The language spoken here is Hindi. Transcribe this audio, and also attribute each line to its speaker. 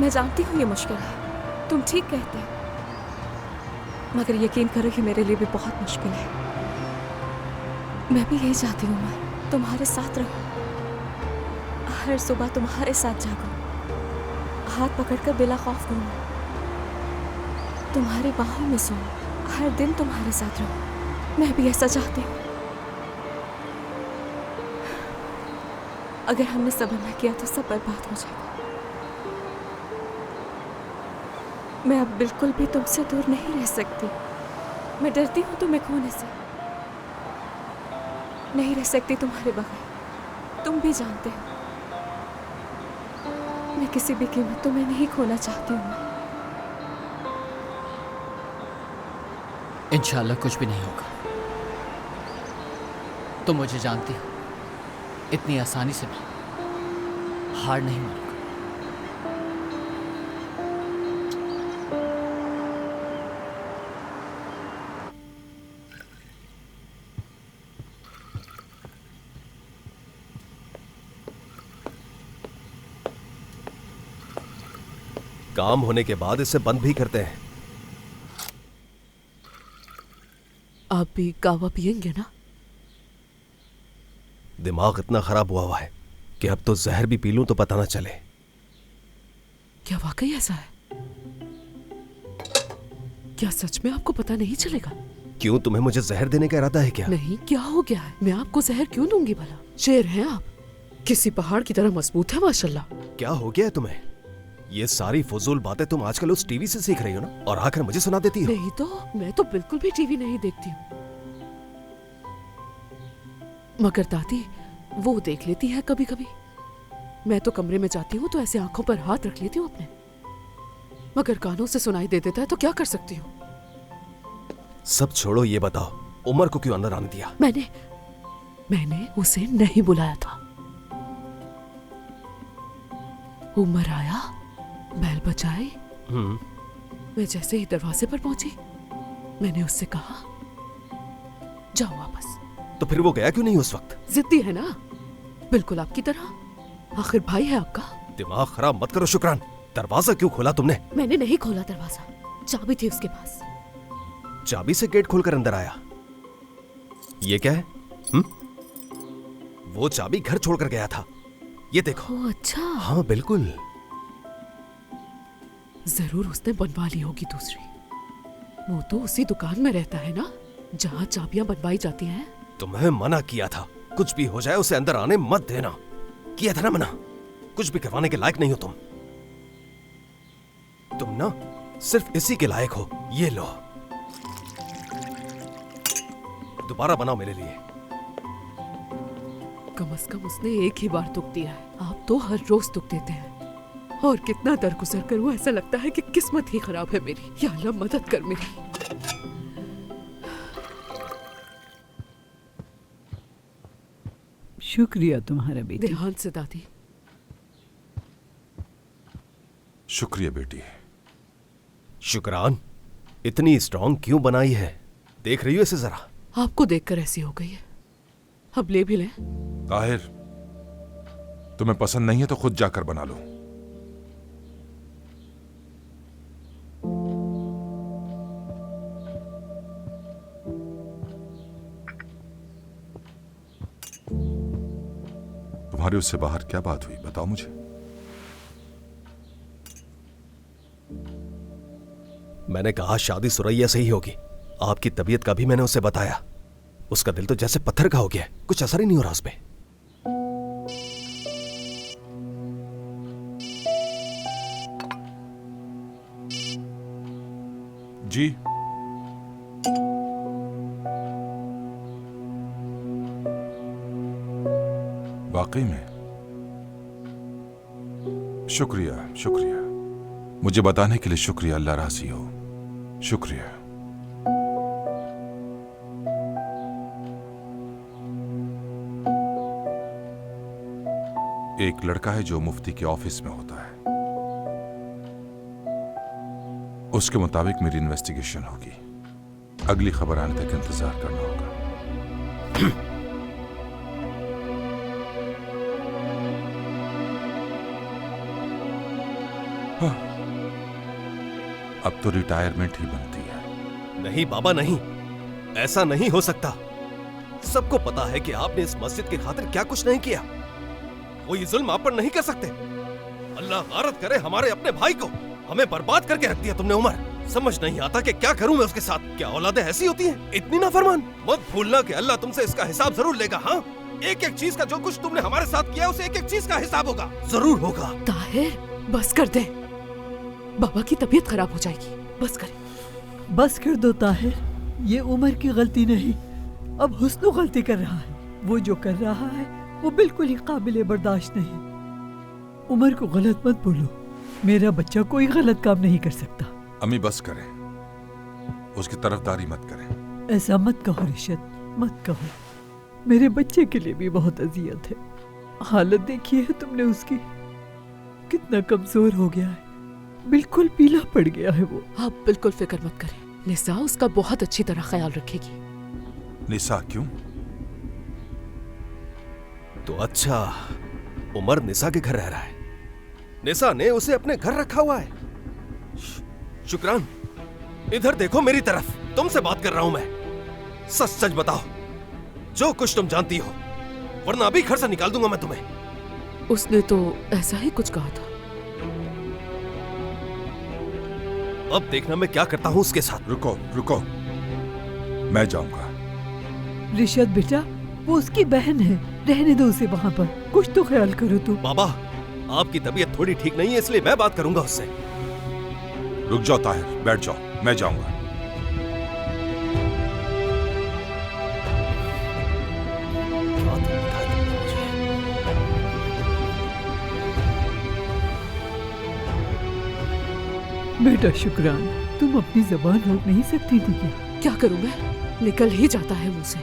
Speaker 1: मैं जानती हूँ ये मुश्किल है, तुम ठीक कहते हो, मगर यकीन करो कि मेरे लिए भी बहुत मुश्किल है। मैं भी यही चाहती हूँ, मैं तुम्हारे साथ रहूं, हर सुबह तुम्हारे साथ जागूं, हाथ पकड़कर बिला खौफ घूमूं, तुम्हारी बाहों में सोऊं, हर दिन तुम्हारे साथ रहूं। मैं भी ऐसा चाहती हूँ। अगर हमने सब्र न किया तो सब बर्बाद हो जाएगा। मैं अब बिल्कुल भी तुमसे दूर नहीं रह सकती। मैं डरती हूँ तुम्हें खोने से, नहीं रह सकती तुम्हारे बगैर। तुम भी जानते हो मैं किसी भी कीमत तुम्हें नहीं खोना चाहती हूँ।
Speaker 2: इंशाल्लाह कुछ भी नहीं होगा। तुम मुझे जानती हो, इतनी आसानी से मैं हार नहीं मानूंगा।
Speaker 3: काम होने के बाद इसे बंद भी करते हैं।
Speaker 4: आप भी कावा पिएंगे ना?
Speaker 3: दिमाग इतना खराब हुआ है कि अब तो जहर भी पी लूं तो पता ना चले।
Speaker 4: क्या वाकई ऐसा है? क्या सच में आपको पता नहीं चलेगा?
Speaker 3: क्यों, तुम्हें मुझे जहर देने का इरादा है क्या?
Speaker 4: नहीं, क्या हो गया है? मैं आपको जहर क्यों दूंगी भला? शेर हैं आप, किसी पहाड़ की तरह मजबूत है माशाल्लाह।
Speaker 3: क्या हो गया है तुम्हें? ये सारी फजूल बातें तुम आजकल उस टीवी से सीख रही हो ना, और आकर मुझे सुना देती हो।
Speaker 4: नहीं तो, मैं तो बिल्कुल भी टीवी नहीं देखती हूँ, मगर दादी वो देख लेती है कभी कभी। मैं तो कमरे में जाती हूँ तो ऐसे आंखों पर हाथ रख लेती हूँ अपने, मगर कानों से सुनाई दे देता है तो क्या कर सकती हूँ?
Speaker 3: सब छोड़ो, ये बताओ उमर को क्यों अंदर आने दिया?
Speaker 4: मैंने उसे नहीं बुलाया था। उमर आया, बैल बजाई, मैं जैसे ही दरवाजे पर पहुंची मैंने उससे कहा जाओ वापस।
Speaker 3: तो फिर वो गया क्यों नहीं उस वक्त?
Speaker 4: जिद्दी है ना, बिल्कुल आपकी तरह। आखिर भाई है आपका।
Speaker 3: दिमाग खराब मत करो शुक्रान। दरवाजा क्यों खोला तुमने?
Speaker 4: मैंने नहीं खोला दरवाजा, चाबी थी उसके पास।
Speaker 3: चाबी से गेट खोलकर अंदर आया? ये क्या है? वो चाबी घर छोड़कर गया था, ये देखो।
Speaker 4: ओह अच्छा।
Speaker 3: हाँ बिल्कुल।
Speaker 4: जरूर उसने बनवा ली होगी दूसरी। वो तो उसी दुकान में रहता है ना जहाँ चाबियां बनवाई जाती हैं।
Speaker 3: तुम्हें मना किया था, कुछ भी हो जाए उसे अंदर आने मत देना। किया था ना मना। कुछ भी करवाने के लायक नहीं हो तुम ना सिर्फ इसी के लायक हो। ये लो, दोबारा बनाओ मेरे लिए।
Speaker 4: कम से कम उसने एक ही बार दुख दिया है, आप तो हर रोज दुख देते हैं। और कितना दरगुजर करूं, ऐसा लगता है कि किस्मत ही खराब है मेरी। या अल्लाह मदद कर मेरी।
Speaker 5: शुक्रिया तुम्हारा बेटी।
Speaker 4: ध्यान से दादी।
Speaker 6: शुक्रिया बेटी।
Speaker 3: शुक्रान, इतनी स्ट्रांग क्यों बनाई है? देख रही हो इसे जरा?
Speaker 4: आपको देखकर ऐसी हो गई है, अब ले भी लें।
Speaker 6: ताहिर, तुम्हें पसंद नहीं है तो खुद जाकर बना लो। तुम्हारी उससे बाहर क्या बात हुई, बताओ मुझे।
Speaker 3: मैंने कहा शादी सुरैया से ही होगी। आपकी तबीयत का भी मैंने उसे बताया। उसका दिल तो जैसे पत्थर का हो गया, कुछ असर ही नहीं हो रहा उस पे।
Speaker 6: जी वाकई में? शुक्रिया शुक्रिया, मुझे बताने के लिए शुक्रिया। अल्लाह राजी हो। शुक्रिया। एक लड़का है जो मुफ्ती के ऑफिस में होता है, उसके मुताबिक मेरी इन्वेस्टिगेशन होगी। अगली खबर आने तक इंतजार करना होगा। अब तो रिटायरमेंट ही बनती है।
Speaker 3: नहीं बाबा नहीं, ऐसा नहीं हो सकता। सबको पता है कि आपने इस मस्जिद की खातिर क्या कुछ नहीं किया। वो ये जुल्म आप पर नहीं कर सकते। अल्लाह गारत करे हमारे अपने भाई को, हमें बर्बाद करके रख दिया तुमने उमर। समझ नहीं आता कि क्या करूं मैं उसके साथ। क्या औलादें ऐसी होती हैं? इतनी नाफरमान। मत भूलना कि अल्लाह तुमसे इसका हिसाब जरूर लेगा। हाँ, एक एक चीज का, जो कुछ तुमने हमारे साथ किया उसे एक एक चीज का हिसाब होगा, जरूर होगा।
Speaker 4: ताहिर बस कर दे, बाबा की तबीयत खराब हो जाएगी। बस कर।
Speaker 5: बस कर दो ताहिर, ये उमर की गलती नहीं, अब हुस्नो गलती कर रहा है। वो जो कर रहा है वो बिल्कुल ही काबिल बर्दाश्त नहीं। उमर को गलत मत बोलो, मेरा बच्चा कोई गलत काम नहीं कर सकता।
Speaker 6: अम्मी बस करें, उसकी तरफदारी मत करें।
Speaker 5: ऐसा मत कहो रिशद, मत कहो। मेरे बच्चे के लिए भी बहुत अजियत है। हालत देखी है तुमने उसकी, कितना कमजोर हो गया है, बिल्कुल पीला पड़ गया है वो।
Speaker 4: आप बिल्कुल फिक्र मत करें, निसा उसका बहुत अच्छी तरह ख्याल रखेगी।
Speaker 6: निसा क्यों?
Speaker 3: तो अच्छा, उमर निसा के घर रह रहा है। निसा ने उसे अपने घर रखा हुआ है। शुक्रान, इधर देखो मेरी तरफ, तुमसे बात कर रहा हूं मैं। सच सच बताओ, जो कुछ तुम जानती हो, वरना अभी घर से निकाल दूंगा मैं तुम्हें।
Speaker 4: उसने तो ऐसा ही कुछ कहा था।
Speaker 3: अब देखना मैं क्या करता हूं उसके साथ।
Speaker 6: रुको रुको, मैं जाऊंगा।
Speaker 5: रिशद बेटा, वो उसकी बहन है, रहने दो उसे वहाँ पर। कुछ तो ख्याल करो तुम।
Speaker 3: बाबा, आपकी तबीयत थोड़ी ठीक नहीं है, इसलिए मैं बात करूंगा उससे।
Speaker 6: रुक जाओ ताहिर, बैठ जाओ, मैं जाऊंगा।
Speaker 5: बेटा शुक्रान, तुम अपनी जबान रोक नहीं सकती थी क्या?
Speaker 4: क्या करूं मैं, निकल ही जाता है मुंह से।